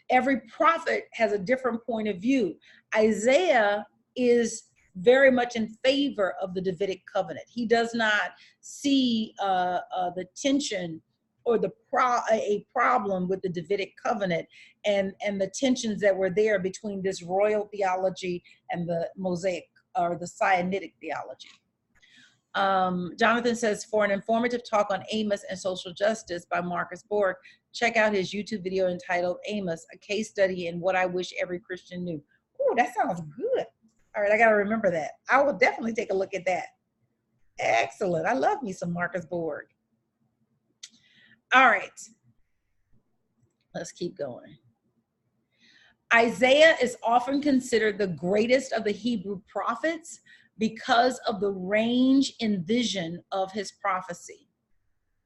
every prophet has a different point of view. Isaiah is very much in favor of the Davidic covenant. He does not see the tension or a problem with the Davidic covenant and the tensions that were there between this royal theology and the Mosaic or the Sinaitic theology. Jonathan says, for an informative talk on Amos and social justice by Marcus Borg, check out his YouTube video entitled Amos, a case study in what I wish every Christian knew. Oh, that sounds good. All right, I got to remember that. I will definitely take a look at that. Excellent. I love me some Marcus Borg. All right, let's keep going. Isaiah is often considered the greatest of the Hebrew prophets because of the range and vision of his prophecy.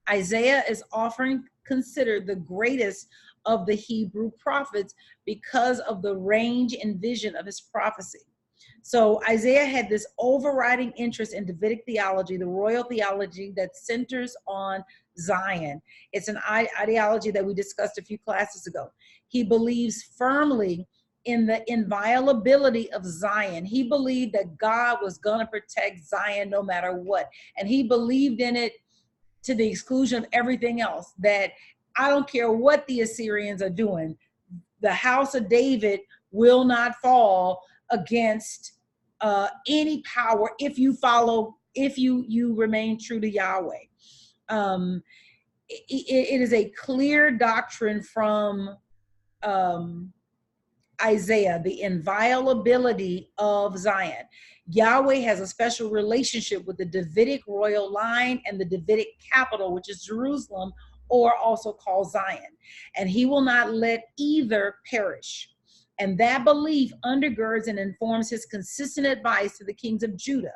Isaiah is often considered the greatest of the Hebrew prophets because of the range and vision of his prophecy. So Isaiah had this overriding interest in Davidic theology, the royal theology that centers on Zion. It's an ideology that we discussed a few classes ago. He believes firmly in the inviolability of Zion. He believed that God was going to protect Zion no matter what. And he believed in it to the exclusion of everything else, that I don't care what the Assyrians are doing, the house of David will not fall against any power if you remain true to Yahweh. It is a clear doctrine from Isaiah, the inviolability of Zion. Yahweh has a special relationship with the Davidic royal line and the Davidic capital, which is Jerusalem, or also called Zion. And he will not let either perish. And that belief undergirds and informs his consistent advice to the kings of Judah.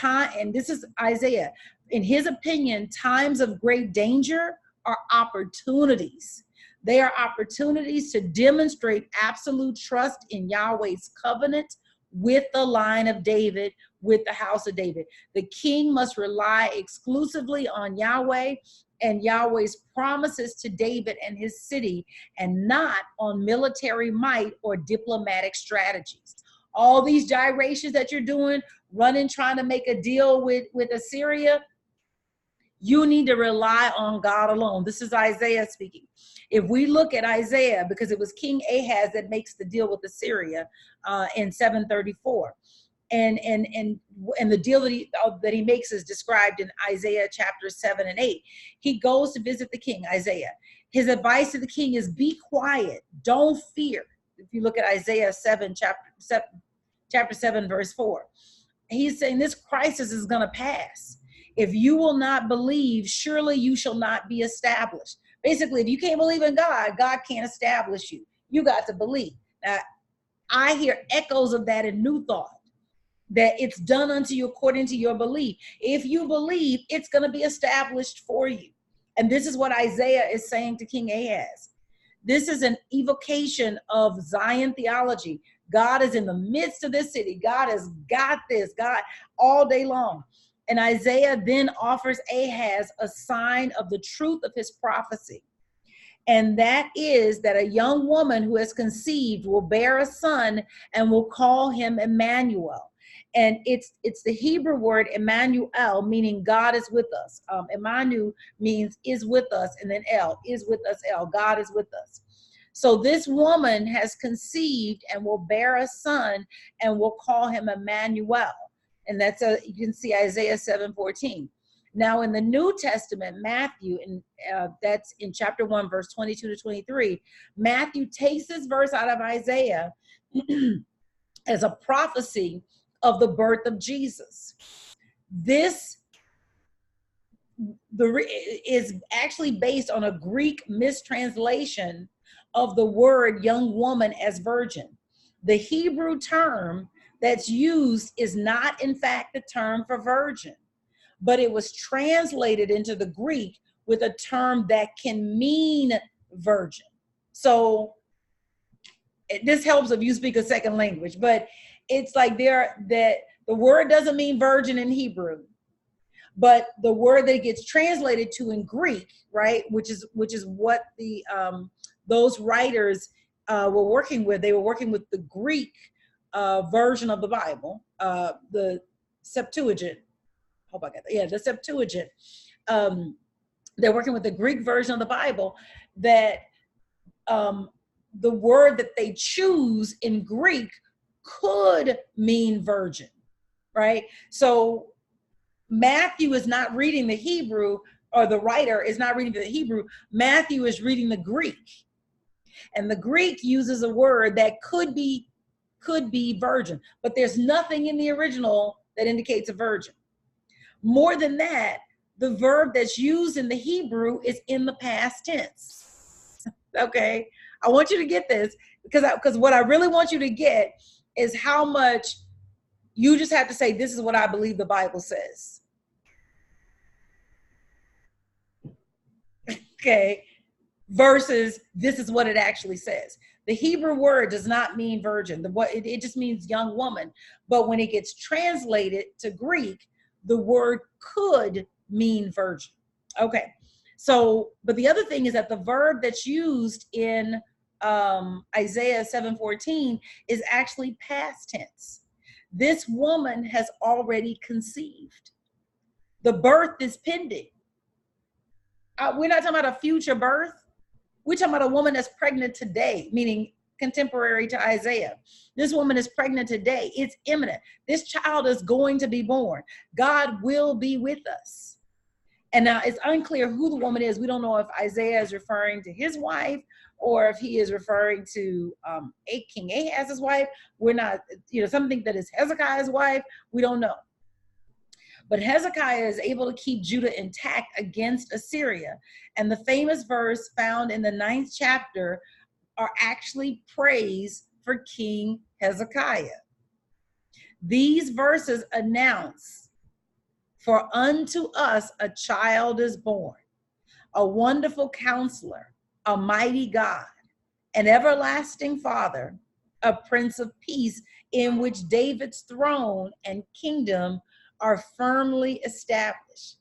And this is Isaiah. In his opinion, times of great danger are opportunities. They are opportunities to demonstrate absolute trust in Yahweh's covenant with the line of David, with the house of David. The king must rely exclusively on Yahweh and Yahweh's promises to David and his city, and not on military might or diplomatic strategies. All these gyrations that you're doing, running, trying to make a deal with Assyria, you need to rely on God alone. This is Isaiah speaking. If we look at Isaiah, because it was King Ahaz that makes the deal with Assyria in 734. And the deal that he makes is described in Isaiah chapter 7 and 8. He goes to visit the king, Isaiah. His advice to the king is be quiet, don't fear. If you look at Isaiah chapter 7, verse 4, he's saying this crisis is going to pass. If you will not believe, surely you shall not be established. Basically, if you can't believe in God, God can't establish you. You got to believe. Now, I hear echoes of that in New Thought. that it's done unto you according to your belief. If you believe, it's going to be established for you. And this is what Isaiah is saying to King Ahaz. This is an evocation of Zion theology. God is in the midst of this city. God has got this, God, all day long. And Isaiah then offers Ahaz a sign of the truth of his prophecy. And that is that a young woman who has conceived will bear a son and will call him Emmanuel. And it's the Hebrew word Emmanuel, meaning God is with us. Emmanuel means is with us, and then El is with us. El, God is with us. So this woman has conceived and will bear a son and will call him Emmanuel. And that's you can see Isaiah 7:14. Now in the New Testament, Matthew, and that's in chapter 1, verse 22 to 23, Matthew takes this verse out of Isaiah as a prophecy of the birth of Jesus. This is actually based on a Greek mistranslation of the word young woman as virgin. The Hebrew term that's used is not, in fact, the term for virgin, but it was translated into the Greek with a term that can mean virgin. So this helps if you speak a second language, but it's like that the word doesn't mean virgin in Hebrew, but the word that gets translated to in Greek, right, which is what the those writers were working with. They were working with the Greek version of the Bible, the Septuagint. Hope I got that. Yeah, the Septuagint. They're working with the Greek version of the Bible. That the word that they choose in Greek could mean virgin, right? So Matthew is not reading the Hebrew, or the writer is not reading the Hebrew. Matthew is reading the Greek. And the Greek uses a word that could be virgin, but there's nothing in the original that indicates a virgin. More than that, the verb that's used in the Hebrew is in the past tense. Okay, I want you to get this, because what I really want you to get is how much you just have to say, this is what I believe the Bible says. Okay, versus this is what it actually says. The Hebrew word does not mean virgin. It just means young woman. But when it gets translated to Greek, the word could mean virgin. Okay, so, but the other thing is that the verb that's used in Isaiah 7:14 is actually past tense. This woman has already conceived. The birth is pending. We're not talking about a future birth. We're talking about a woman that's pregnant today, meaning contemporary to Isaiah. This woman is pregnant today. It's imminent. This child is going to be born. God will be with us. And now it's unclear who the woman is. We don't know if Isaiah is referring to his wife or if he is referring to King Ahaz's wife. We're not, some think that is Hezekiah's wife. We don't know. But Hezekiah is able to keep Judah intact against Assyria. And the famous verse found in the 9th chapter are actually praise for King Hezekiah. These verses announce, for unto us a child is born, a wonderful counselor, a mighty God, an everlasting Father, a Prince of Peace, in which David's throne and kingdom are firmly established.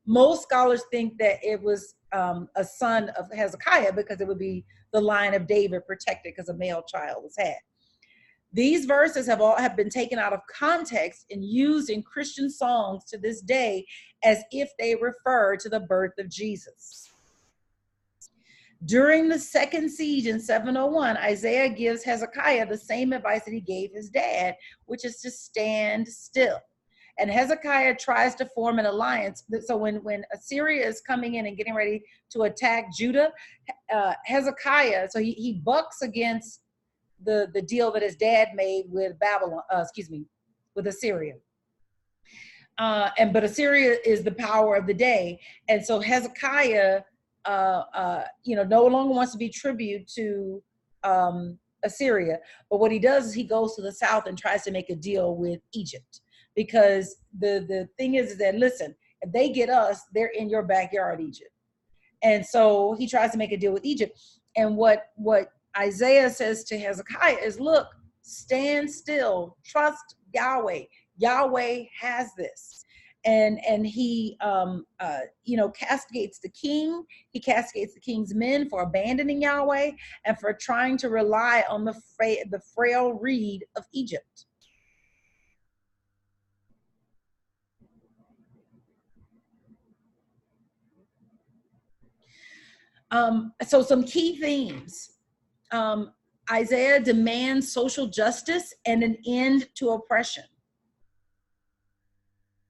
Most scholars think that it was a son of Hezekiah, because it would be the line of David protected because a male child was had. These verses have been taken out of context and used in Christian songs to this day as if they refer to the birth of Jesus. During the second siege in 701, Isaiah gives Hezekiah the same advice that he gave his dad, which is to stand still. And Hezekiah tries to form an alliance. So when Assyria is coming in and getting ready to attack Judah, Hezekiah, so he bucks against the deal that his dad made with with Assyria. But Assyria is the power of the day. And so Hezekiah, no longer wants to be tribute to Assyria. But what he does is he goes to the south and tries to make a deal with Egypt, because the thing is that, listen, if they get us, they're in your backyard, Egypt. And so he tries to make a deal with Egypt. And what Isaiah says to Hezekiah is, look, stand still, trust Yahweh. Yahweh has this. And he castigates the king. He castigates the king's men for abandoning Yahweh and for trying to rely on the frail reed of Egypt. So some key themes. Isaiah demands social justice and an end to oppression.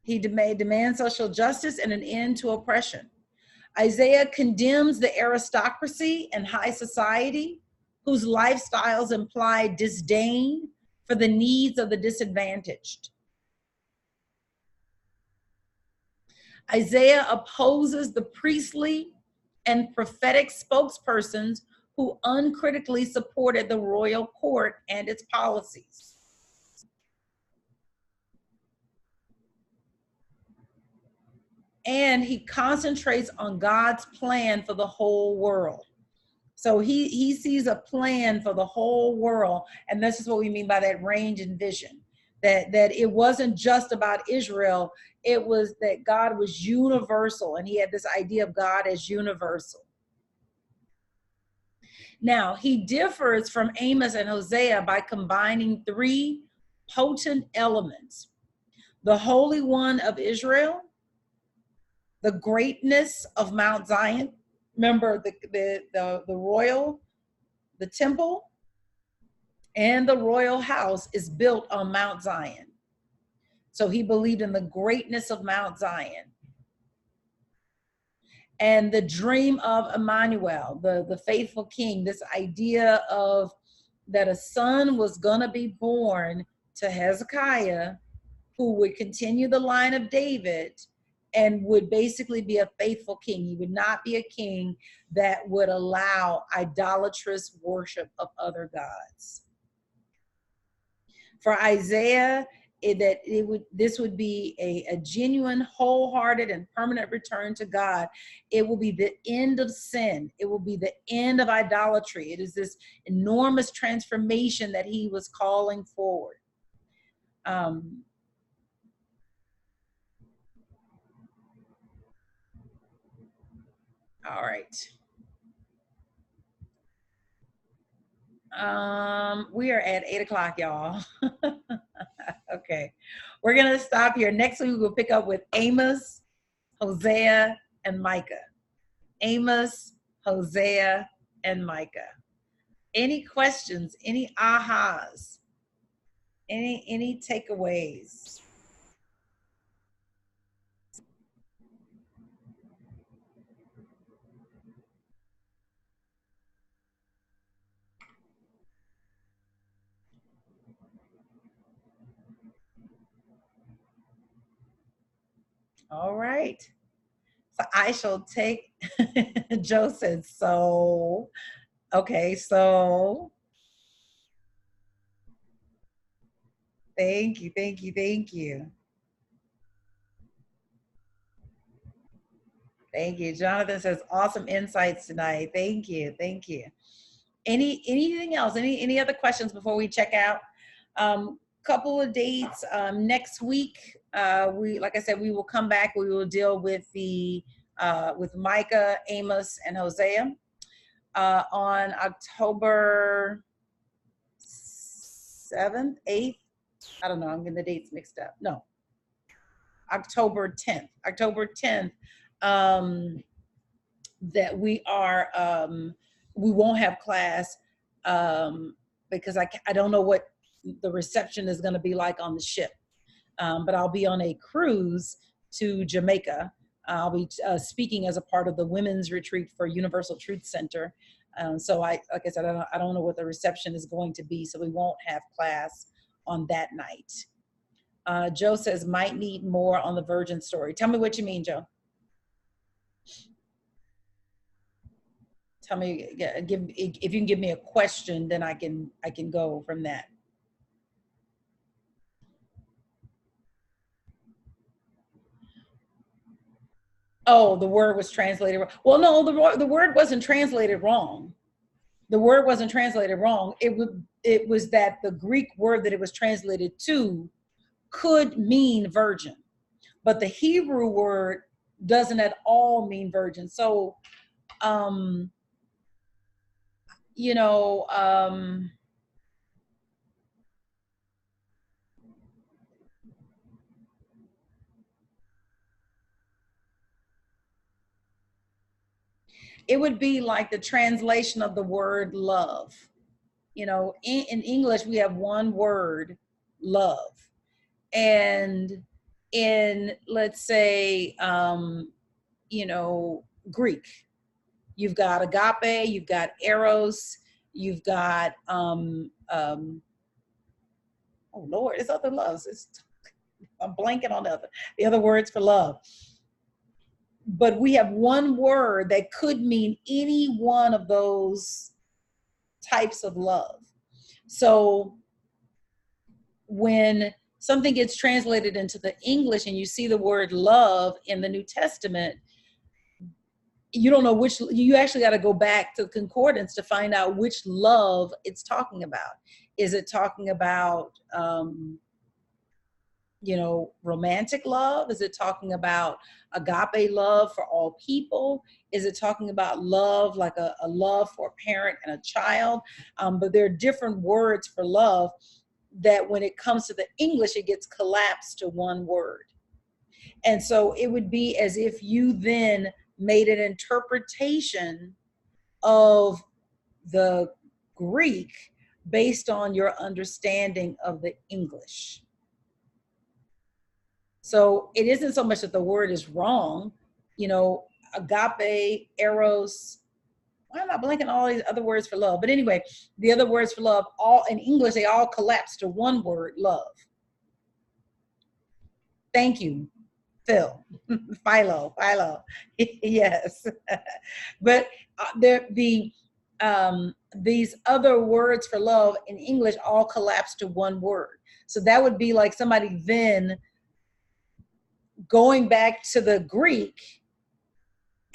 He demands social justice and an end to oppression. Isaiah condemns the aristocracy and high society whose lifestyles imply disdain for the needs of the disadvantaged. Isaiah opposes the priestly and prophetic spokespersons who uncritically supported the royal court and its policies. And he concentrates on God's plan for the whole world. So he sees a plan for the whole world. And this is what we mean by that range and vision, that it wasn't just about Israel. It was that God was universal, and he had this idea of God as universal. Now, he differs from Amos and Hosea by combining three potent elements: the Holy One of Israel, the greatness of Mount Zion. Remember the royal, the temple, and the royal house is built on Mount Zion. So he believed in the greatness of Mount Zion. And the dream of Emmanuel, the faithful king, this idea of that a son was going to be born to Hezekiah who would continue the line of David and would basically be a faithful king. He would not be a king that would allow idolatrous worship of other gods. For Isaiah, this would be a genuine, wholehearted, and permanent return to God. It will be the end of sin. It will be the end of idolatry. It is this enormous transformation that he was calling forward. All right. We are at 8 o'clock, y'all. Okay. We're going to stop here. Next week, we'll pick up with Amos, Hosea, and Micah. Amos, Hosea, and Micah. Any questions? Any ahas? Any takeaways? All right. So I shall take, Joe said, so, okay, so. Thank you, thank you, thank you. Thank you. Jonathan says, awesome insights tonight. Thank you, thank you. Anything else? Any other questions before we check out? Couple of dates. Next week, like I said, we will come back. We will deal with with Micah, Amos, and Hosea on October 7th, 8th. I don't know. I'm getting the dates mixed up. No, October 10th. October 10th. That we won't have class because I don't know what the reception is going to be like on the ship. But I'll be on a cruise to Jamaica. I'll be speaking as a part of the women's retreat for Universal Truth Center. So like I said, I don't know what the reception is going to be, so we won't have class on that night. Joe says, might need more on the virgin story. Tell me what you mean, Joe. Tell me, if you can give me a question, then I can go from that. Oh, the word was translated wrong. Well, no, the word wasn't translated wrong. The word wasn't translated wrong. It was that the Greek word that it was translated to could mean virgin, but the Hebrew word doesn't at all mean virgin. So, um, you know, it would be like the translation of the word love. You know, in English, we have one word, love. And in, let's say, you know, Greek, you've got agape, you've got eros, you've got, oh Lord, it's other loves. I'm blanking on the other words for love. But we have one word that could mean any one of those types of love. So when something gets translated into the English and you see the word love in the New Testament, you don't know which, you actually got to go back to the concordance to find out which love it's talking about. Is it talking about, you know, romantic love? Is it talking about agape love for all people? Is it talking about love, like a love for a parent and a child? But there are different words for love that when it comes to the English, it gets collapsed to one word. And so it would be as if you then made an interpretation of the Greek based on your understanding of the English. So it isn't so much that the word is wrong, you know, agape, eros. Why am I blanking all these other words for love? But anyway, the other words for love, all in English, they all collapse to one word, love. Thank you, Phil. Philo. Yes. But these other words for love in English all collapse to one word. So that would be like somebody then going back to the Greek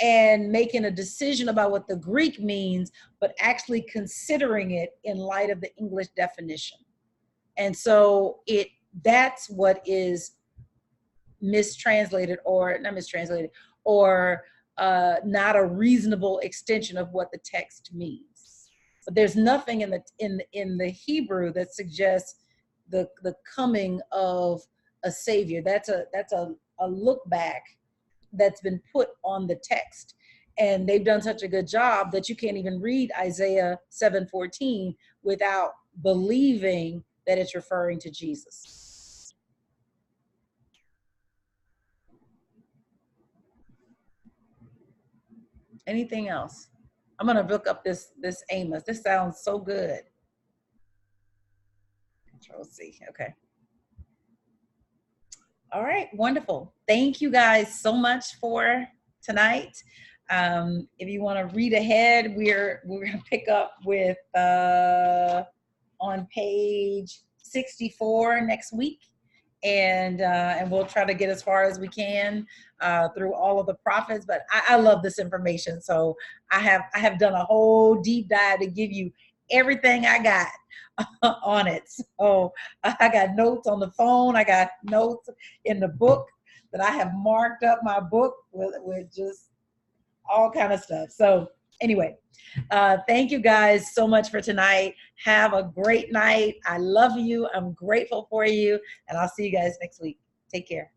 and making a decision about what the Greek means, but actually considering it in light of the English definition. And so that's what is mistranslated, or not mistranslated, or not a reasonable extension of what the text means. But there's nothing in the Hebrew that suggests the coming of a savior. That's a look back that's been put on the text, and they've done such a good job that you can't even read Isaiah 7:14 without believing that it's referring to Jesus. Anything else? I'm gonna look up this Amos. This sounds so good. Control C. Okay. All right, wonderful. Thank you guys so much for tonight. If you want to read ahead, we're going to pick up with on page 64 next week, and we'll try to get as far as we can through all of the prophets. But I love this information, so I have done a whole deep dive to give you everything I got on it. So I got notes on the phone. I got notes in the book that I have marked up my book with just all kind of stuff. So anyway, thank you guys so much for tonight. Have a great night. I love you. I'm grateful for you. And I'll see you guys next week. Take care.